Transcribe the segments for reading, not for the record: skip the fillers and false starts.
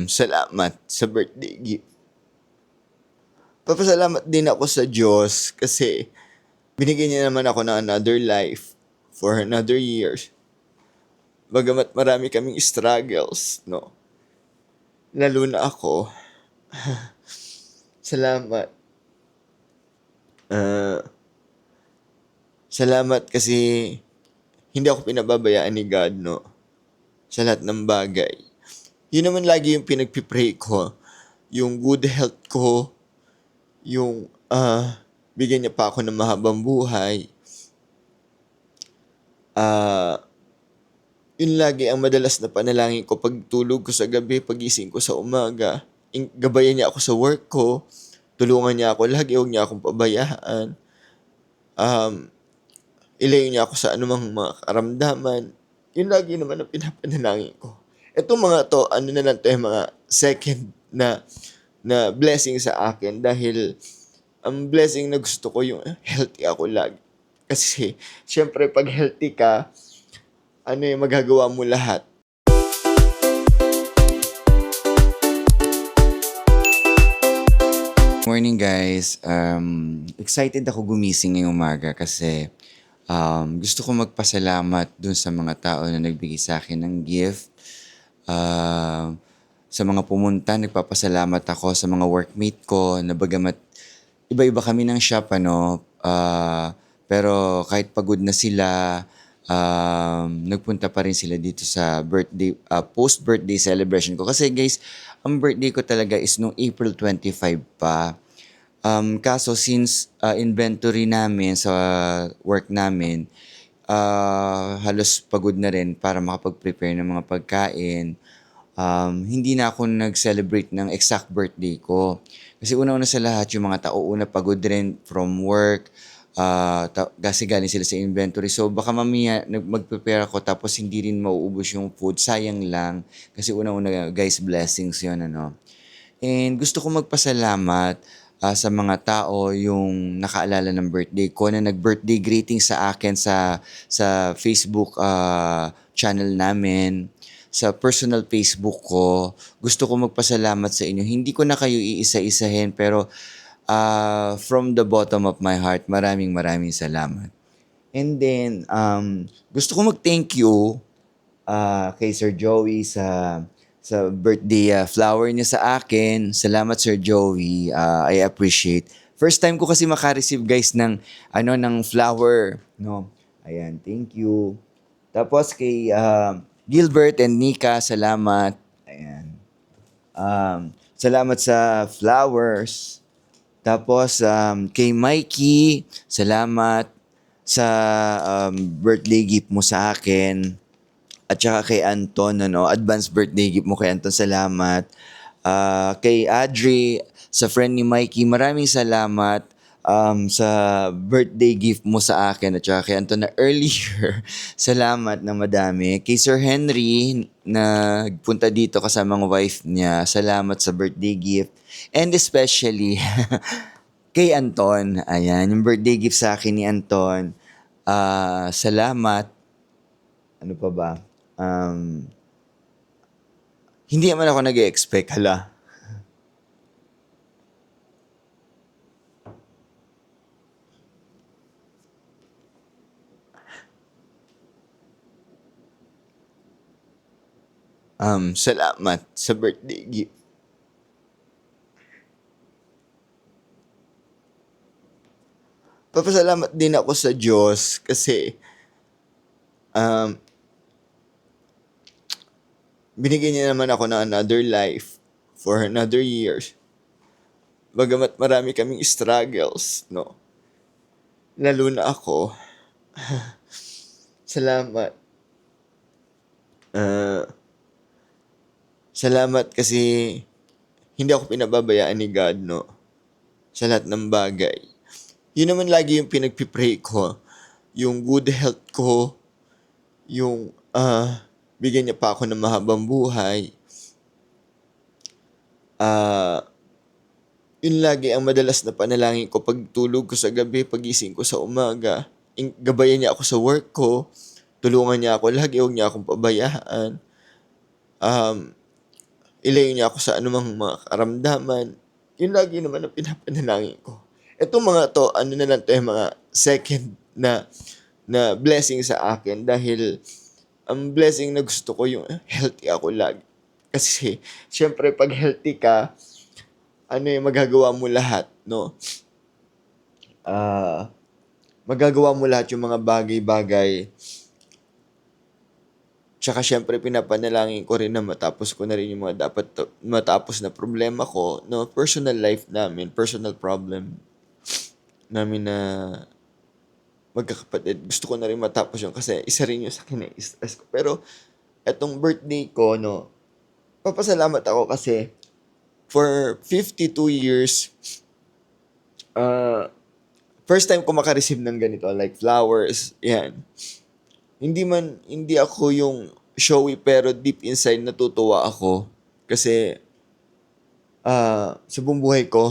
Salamat sa birthday gift. Papasalamat din ako sa Diyos kasi binigyan niya naman ako ng another life for another years. Bagamat marami kaming struggles, no? Lalo na ako. Salamat. Ah, salamat kasi hindi ako pinababayaan ni God, no? Sa lahat ng bagay. Yun naman lagi yung pinagpipray ko. Yung good health ko, yung bigyan niya pa ako ng mahabang buhay. Yun lagi ang madalas na panalangin ko pag tulog ko sa gabi, pagising ko sa umaga. Gabayan niya ako sa work ko, tulungan niya ako lagi, huwag niya akong pabayaan. Ilayo niya ako sa anumang mga karamdaman. Yun lagi naman ang pinapanalangin ko. Itong mga to, ano na lang to, yung mga second na blessing sa akin dahil ang blessing na gusto ko yung healthy ako lagi. Kasi, syempre, pag healthy ka, magagawa mo lahat. Morning guys. Excited ako gumising ngayong umaga kasi gusto ko magpasalamat dun sa mga tao na nagbigay sa akin ng gift. Sa mga pumunta, nagpapasalamat ako sa mga workmate ko na bagamat iba-iba kami ng shop, pero kahit pagod na sila, nagpunta pa rin sila dito sa post-birthday celebration ko. Kasi guys, ang birthday ko talaga is nung April 25 pa. Kaso since inventory namin sa work namin, halos pagod na rin para makapag-prepare ng mga pagkain. Hindi na ako nag-celebrate ng exact birthday ko. Kasi una-una sa lahat, yung mga tao pagod rin from work, kasi galing sila sa inventory. So baka mamaya mag-prepare ako tapos hindi rin mauubos yung food. Sayang lang. Kasi una-una guys, blessings yun, And gusto ko magpasalamat sa mga tao yung nakaalala ng birthday ko na nag-birthday greeting sa akin sa Facebook channel namin, sa personal Facebook ko. Gusto ko magpasalamat sa inyo. Hindi ko na kayo iisa-isahin pero from the bottom of my heart, maraming salamat. And then, gusto ko mag-thank you kay Sir Joey sa birthday flower niya sa akin. Salamat Sir Joey. I appreciate. First time ko kasi maka-receive guys ng flower, no. Ayan, thank you. Tapos kay Gilbert and Nika, salamat. Ayan. Salamat sa flowers. Tapos kay Mikey, salamat sa birthday gift mo sa akin. At saka kay Anton, advance birthday gift mo kay Anton, salamat. Kay Adri, sa friend ni Mikey, maraming salamat sa birthday gift mo sa akin. At saka kay Anton na earlier, salamat na madami. Kay Sir Henry, na nagpunta dito kasama ng wife niya, salamat sa birthday gift. And especially, kay Anton, ayan, yung birthday gift sa akin ni Anton, salamat. Ano pa ba? Hindi naman ako nag-expect, hala. Salamat sa birthday gift. Papasalamat din ako sa Diyos kasi binigyan niya naman ako ng another life for another years. Bagamat marami kaming struggles, no? Lalo na ako. Salamat. Salamat kasi hindi ako pinababayaan ni God, no? Sa lahat ng bagay. Yun naman lagi yung pinagpipray ko. Yung good health ko, yung bigyan niya pa ako ng mahabang buhay. Yun lagi ang madalas na panalangin ko pag tulog ko sa gabi, pagising ko sa umaga. Gabayan niya ako sa work ko, tulungan niya ako lagi, huwag niya akong pabayaan. ilayo niya ako sa anumang mga karamdaman. Yun lagi naman ang pinapanalangin ko. Itong mga 'to, ano na lang 'to, mga second na blessing sa akin dahil ang blessing na gusto ko yung healthy ako lagi. Kasi siyempre 'pag healthy ka, ano, magagawa mo lahat 'no, ah, magagawa mo lahat yung mga bagay-bagay. Tsaka siyempre pinapanalangin ko rin na matapos ko na rin yung mga dapat matapos na problema ko 'no, personal life namin, personal problem namin na magkakapatid. Gusto ko na rin matapos yun kasi isa rin yun sa kinai-stress ko. Pero etong birthday ko 'no, papasalamat ako kasi for 52 years, ah, first time ko maka-receive ng ganito like flowers, 'yan. Hindi ako yung showy pero deep inside natutuwa ako kasi, sa buong buhay ko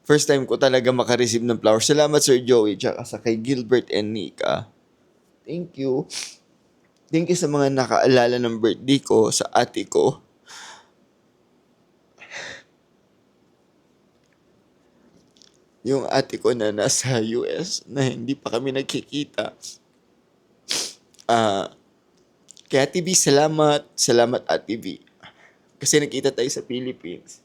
first time ko talaga maka-receive ng flowers. Salamat Sir Joey tsaka sa kay Gilbert and Nika. Thank you. Thank you sa mga nakaalala ng birthday ko, sa ate ko. Yung ate ko na nasa US na hindi pa kami nagkikita. Ah, kay Ate V, salamat. Salamat Ate V. Kasi nakita tayo sa Philippines.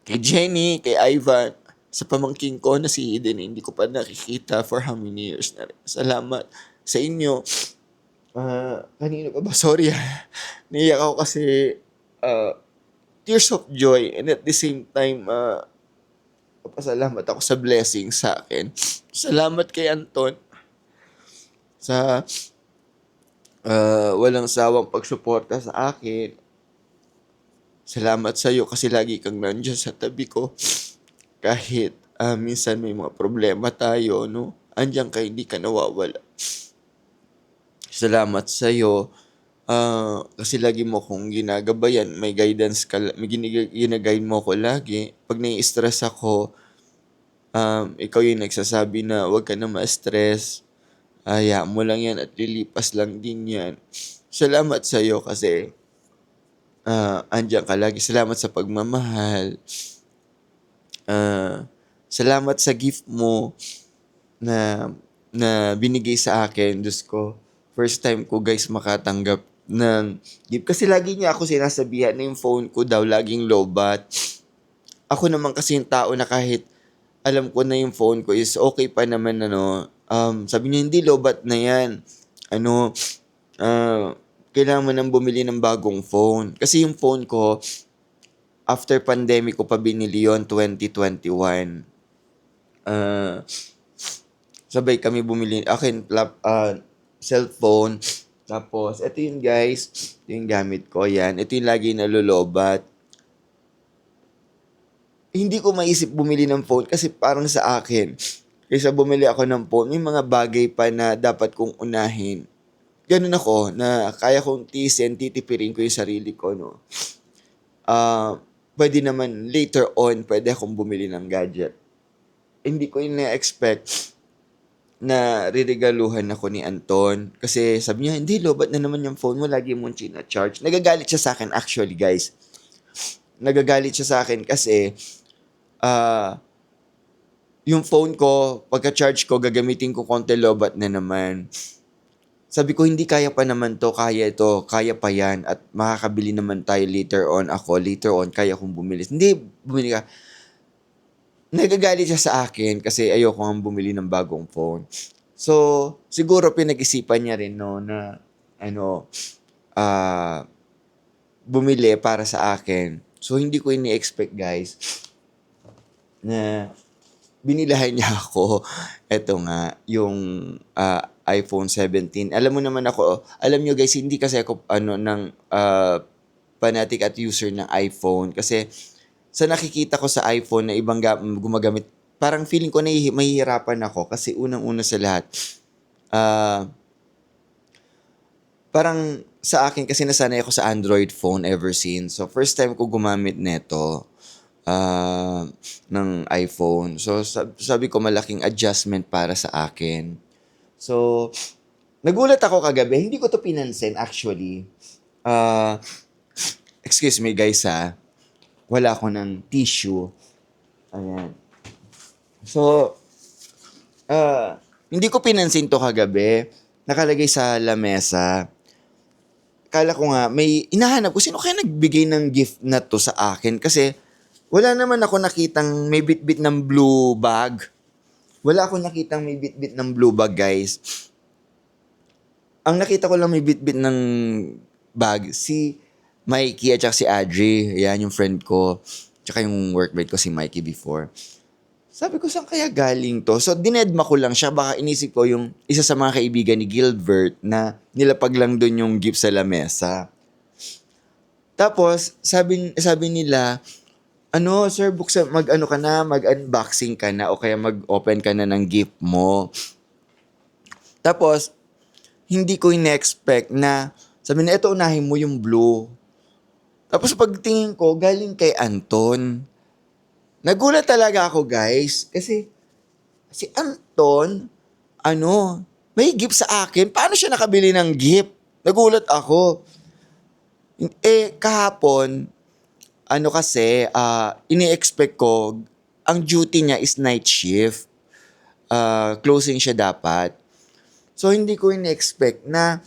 Kay Jenny, kay Ivan, sa pamangkin ko na si Eden, hindi ko pa nakikita for how many years na rin. Salamat sa inyo. Kanino pa ba? Sorry naiyak ako kasi tears of joy and at the same time, papasalamat ako sa blessing sa akin. Salamat kay Anton sa walang sawang pagsuporta sa akin. Salamat sa iyo kasi lagi kang nandiyan sa tabi ko. Kahit minsan may mga problema tayo, no? Andiyan ka, hindi ka nawawala. Salamat sa iyo. Kasi lagi mo akong ginagabayan. May guidance ka, may ginaguide mo ako lagi. Pag nai-stress ako, ikaw yung nagsasabi na huwag ka na ma-stress. Hayaan mo lang yan at lilipas lang din yan. Salamat sa iyo kasi andiyan ka lagi. Salamat sa pagmamahal. Salamat sa gift mo na binigay sa akin. Diyos ko, first time ko guys makatanggap ng gift. Kasi lagi niya ako sinasabihan na yung phone ko daw laging lowbat. Ako naman kasi yung tao na kahit alam ko na yung phone ko is okay pa naman sabi niya hindi lowbat na yan. Kailangan mo nang bumili ng bagong phone. Kasi yung phone ko, after pandemic ko pa binili yun, 2021. Sabay kami bumili. Akin, cellphone. Tapos, ito yun guys. Ito yung gamit ko. Yan. Ito yung lagi nalolobat. Hindi ko maisip bumili ng phone kasi parang sa akin. Kaysa bumili ako ng phone, may mga bagay pa na dapat kong unahin. Ganun ako, na kaya kong titipirin ko yung sarili ko, no. Pwede naman later on, pwede akong bumili ng gadget. Hindi ko yung na-expect na riregaluhan ako ni Anton. Kasi sabi niya, hindi, lobat na naman yung phone mo, lagi mong charge. Nagagalit siya sa akin actually, guys. Nagagalit siya sa akin kasi, yung phone ko, pagka-charge ko, gagamitin ko konti lobat na naman. Sabi ko, hindi kaya pa naman to, kaya ito, kaya pa yan, at makakabili naman tayo later on. Ako, later on, kaya kong bumili. Hindi, bumili ka. Nagagalit siya sa akin kasi ayoko nga bumili ng bagong phone. So, siguro pinag-isipan niya rin, no, na, bumili para sa akin. So, hindi ko ini-expect, guys, na binilahan niya ako. Eto nga, yung iPhone 17. Alam mo naman ako, alam nyo guys, hindi kasi ako fanatic at user ng iPhone. Kasi sa nakikita ko sa iPhone na ibang gumagamit, parang feeling ko na mahihirapan ako. Kasi unang-una sa lahat, parang sa akin kasi nasanay ako sa Android phone ever since. So first time ko gumamit neto ng iPhone. So sabi ko malaking adjustment para sa akin. So nagulat ako kagabi, hindi ko to pinansin actually. Excuse me guys ha. Wala ako ng tissue. Ayan. So, hindi ko pinansin to kagabi. Nakalagay sa lamesa. Kala ko nga, may hinahanap ko, sino kaya nagbigay ng gift na to sa akin? Kasi, wala naman ako nakitang may bit-bit ng blue bag. Wala akong nakitang may bit-bit ng blue bag, guys. Ang nakita ko lang may bit-bit ng bag, si Mikey at saka si Adri. Yan, yung friend ko. Tsaka yung workmate ko, si Mikey before. Sabi ko, saan kaya galing to? So, dinedma ko lang siya. Baka inisip ko yung isa sa mga kaibigan ni Gilbert na nilapag lang doon yung gift sa lamesa. Tapos, sabi nila, ano, sir, mag-ano ka na, mag-unboxing ka na, o kaya mag-open ka na ng gift mo. Tapos, hindi ko in-expect na, sabi na, ito, unahin mo yung blue. Tapos, pagtingin ko, galing kay Anton. Nagulat talaga ako, guys. Kasi, si Anton, may gift sa akin. Paano siya nakabili ng gift? Nagulat ako. Kahapon, kasi, ini-expect ko, ang duty niya is night shift. Closing siya dapat. So, hindi ko in-expect na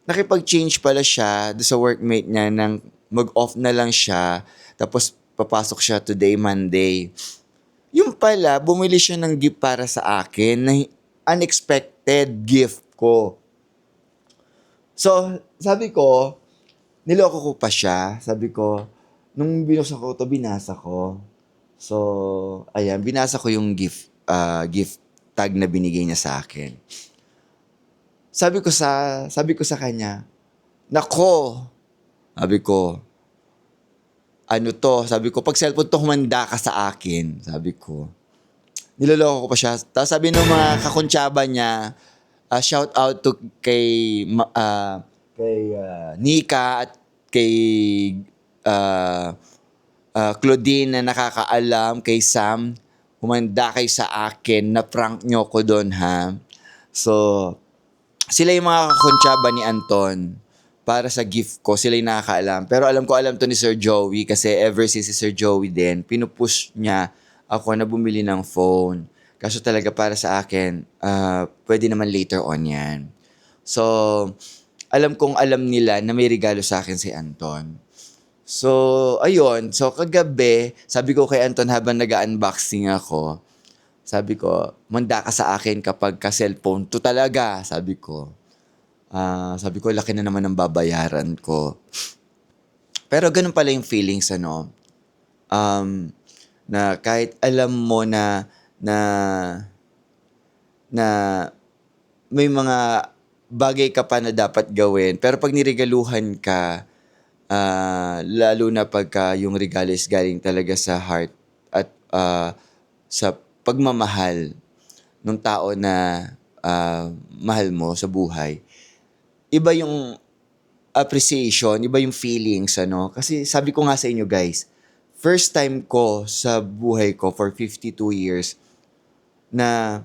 nakipag-change pala siya sa workmate niya nang mag-off na lang siya. Tapos, papasok siya today, Monday. Yung pala, bumili siya ng gift para sa akin na unexpected gift ko. So, sabi ko, niloko ko pa siya. Sabi ko, nung binuksan ko to, binasa ko. So, ayan, binasa ko yung gift tag na binigay niya sa akin. Sabi ko sa kanya, nako, sabi ko, sabi ko, pag cellphone to, humanda ka sa akin, sabi ko. Niloloko ko pa siya. Tapos sabi ng mga kakuntsaba niya, shout out to kay Nika at kay Claudine na nakakaalam, kay Sam, humanda kayo sa akin, na prank nyo ko doon ha. So, sila yung mga kakuntsaba ni Anton para sa gift ko, sila yung nakakaalam. Pero alam to ni Sir Joey kasi ever since si Sir Joey din, pinupush niya ako na bumili ng phone. Kaso talaga para sa akin, pwede naman later on yan. So, alam nila na may regalo sa akin si Anton. So, ayun. So, kagabi, sabi ko kay Anton habang nag-unboxing ako, sabi ko, manda ka sa akin kapag ka-cellphone to talaga, sabi ko. Sabi ko, laki na naman ang babayaran ko. Pero ganun pala yung feelings, na kahit alam mo na may mga bagay ka pa na dapat gawin, pero pag niregaluhan ka, lalo na pagka yung regalo is galing talaga sa heart at sa pagmamahal ng tao na mahal mo sa buhay, iba yung appreciation, iba yung feelings, Kasi sabi ko nga sa inyo guys, first time ko sa buhay ko for 52 years na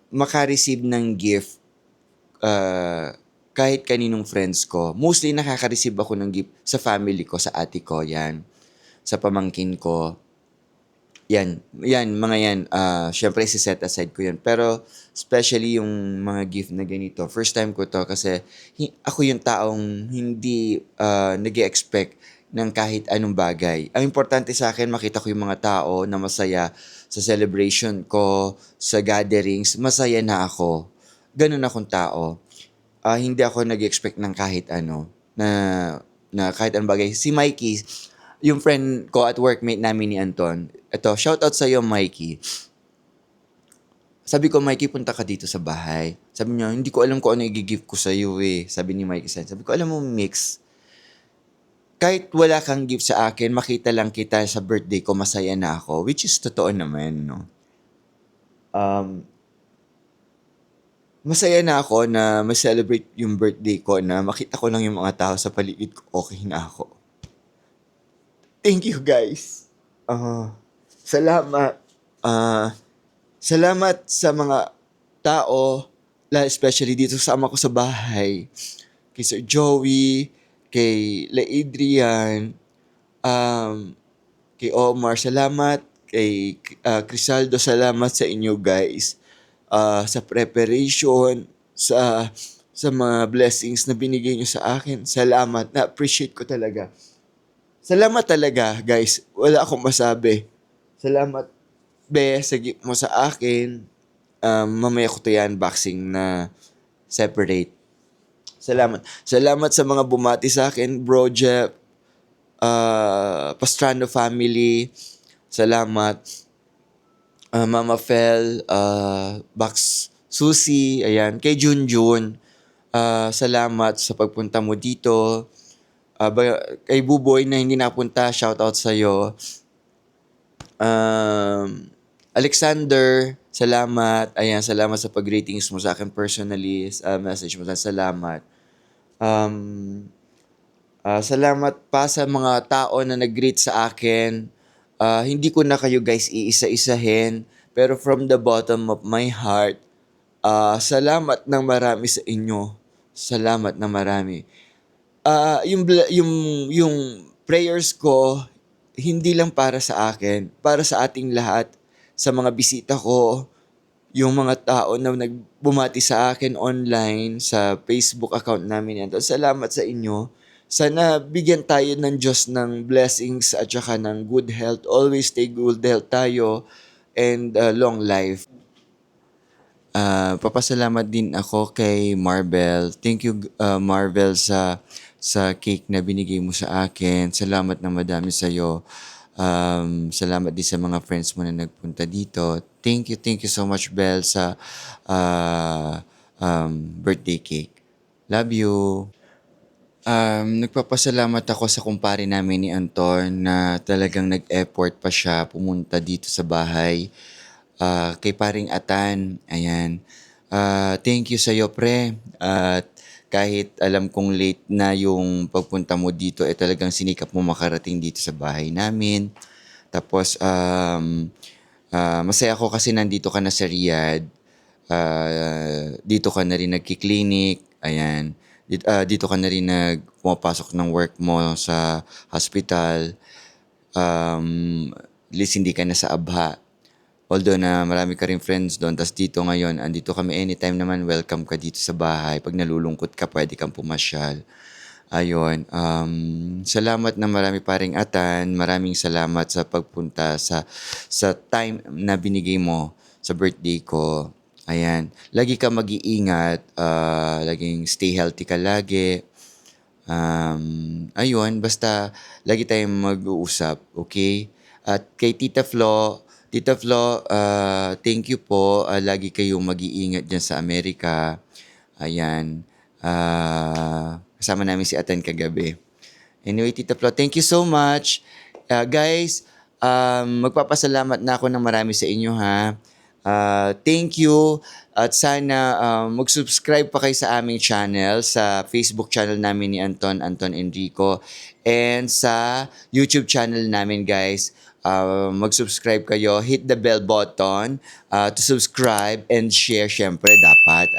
makareceive ng gift kahit kaninong friends ko. Mostly nakaka-receive ako ng gift sa family ko, sa ate ko, yan. Sa pamangkin ko. Yan, mga yan. Syempre, si-set aside ko yan. Pero, especially yung mga gift na ganito, first time ko to kasi ako yung taong hindi nag-expect ng kahit anong bagay. Ang importante sa akin, makita ko yung mga tao na masaya sa celebration ko, sa gatherings, masaya na ako. Ganun akong tao. Hindi ako nag-expect ng kahit ano, na kahit anong bagay. Si Mikey, yung friend ko at workmate namin ni Anton, ito, shoutout sa'yo, Mikey. Sabi ko, Mikey, punta ka dito sa bahay. Sabi niya, hindi ko alam kung ano i-gift ko sa'yo eh. Sabi ni Mikey sa'yo. Sabi ko, alam mo, Mix, kahit wala kang gift sa akin, makita lang kita sa birthday ko, masaya na ako. Which is totoo naman, no? Masaya na ako na ma-celebrate yung birthday ko na makita ko lang yung mga tao sa paligid ko, okay na ako. Thank you, guys. Salamat. Salamat sa mga tao, especially dito sa ama ko sa bahay. Kay Sir Joey, kay La Adrian, um, kay Omar, salamat. Kay Crisaldo, salamat sa inyo guys. Sa preparation, sa mga blessings na binigay nyo sa akin. Salamat. Na-appreciate ko talaga. Salamat talaga, guys. Wala akong masabi. Salamat, be, sa gift mo sa akin. Mamaya ko to unboxing na separate. Salamat. Salamat sa mga bumati sa akin, Bro Jeff, Pastrano family. Salamat. Mama Fel, Bax Susi, ayan. Kay Junjun, salamat sa pagpunta mo dito. Kay Buboy na hindi napunta, shoutout sa'yo. Alexander, salamat. Ayan, salamat sa pag-ratings mo sa akin personally. Message mo, salamat. Salamat pa sa mga tao na nag-greet sa akin. Hindi ko na kayo guys iisa-isahin. Pero from the bottom of my heart, salamat ng marami sa inyo. Salamat na marami. Yung prayers ko, hindi lang para sa akin, para sa ating lahat, sa mga bisita ko, yung mga tao na nagbumati sa akin online, sa Facebook account namin yan. Salamat sa inyo. Sana bigyan tayo ng Diyos ng blessings at saka ng good health. Always stay good health tayo and long life. Papasalamat din ako kay Marvel. Thank you, Marvel, sa cake na binigay mo sa akin. Salamat na madami sa'yo. Salamat din sa mga friends mo na nagpunta dito. Thank you so much, Belle, sa birthday cake. Love you. Nagpapasalamat ako sa kumpare namin ni Anton na talagang nag-effort pa siya pumunta dito sa bahay. Kay paring Atan, ayan. Thank you sa'yo, pre. At kahit alam kong late na yung pagpunta mo dito, talagang sinikap mo makarating dito sa bahay namin. Tapos, masaya ako kasi nandito ka na sa Riyadh. Dito ka na rin nagki-clinic, ayan. Dito ka na rin pumapasok ng work mo sa hospital. At least hindi ka na sa Abha. Although na marami ka rin friends doon, tas dito ngayon, andito kami anytime naman, welcome ka dito sa bahay. Pag nalulungkot ka, pwede kang pumasyal. Ayun, salamat na marami paring Atan. Maraming salamat sa pagpunta sa time na binigay mo sa birthday ko. Ayan, lagi ka mag-iingat, laging stay healthy ka lagi. Ayun, basta lagi tayong mag-uusap, okay? At kay Tita Flo, thank you po. Lagi kayong mag-iingat dyan sa Amerika. Ayan. Kasama namin si Atan kagabi. Anyway, Tita Flo, thank you so much. Guys, magpapasalamat na ako ng marami sa inyo, ha. Thank you. At sana mag-subscribe pa kayo sa aming channel, sa Facebook channel namin ni Anton Enrico, and sa YouTube channel namin, guys. Mag-subscribe kayo, hit the bell button to subscribe and share, syempre dapat,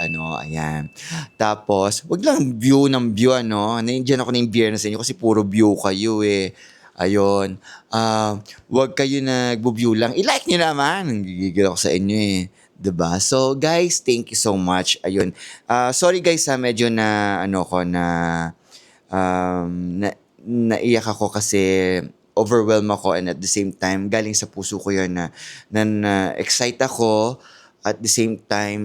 ayan. Tapos, wag lang view ng view, nandiyan ako ng biyernes sa inyo kasi puro view kayo eh. Ayun. Wag kayo nagbo-view lang. I-like nyo naman. Gigigil ako sa inyo eh. 'Di ba? So, guys, thank you so much. Ayun. Sorry guys, medyo naiyak ako kasi overwhelmed ako, and at the same time galing sa puso ko 'yon na excite ako, at the same time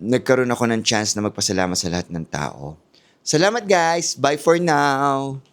nagkaroon ako ng chance na magpasalamat sa lahat ng tao. Salamat guys. Bye for now.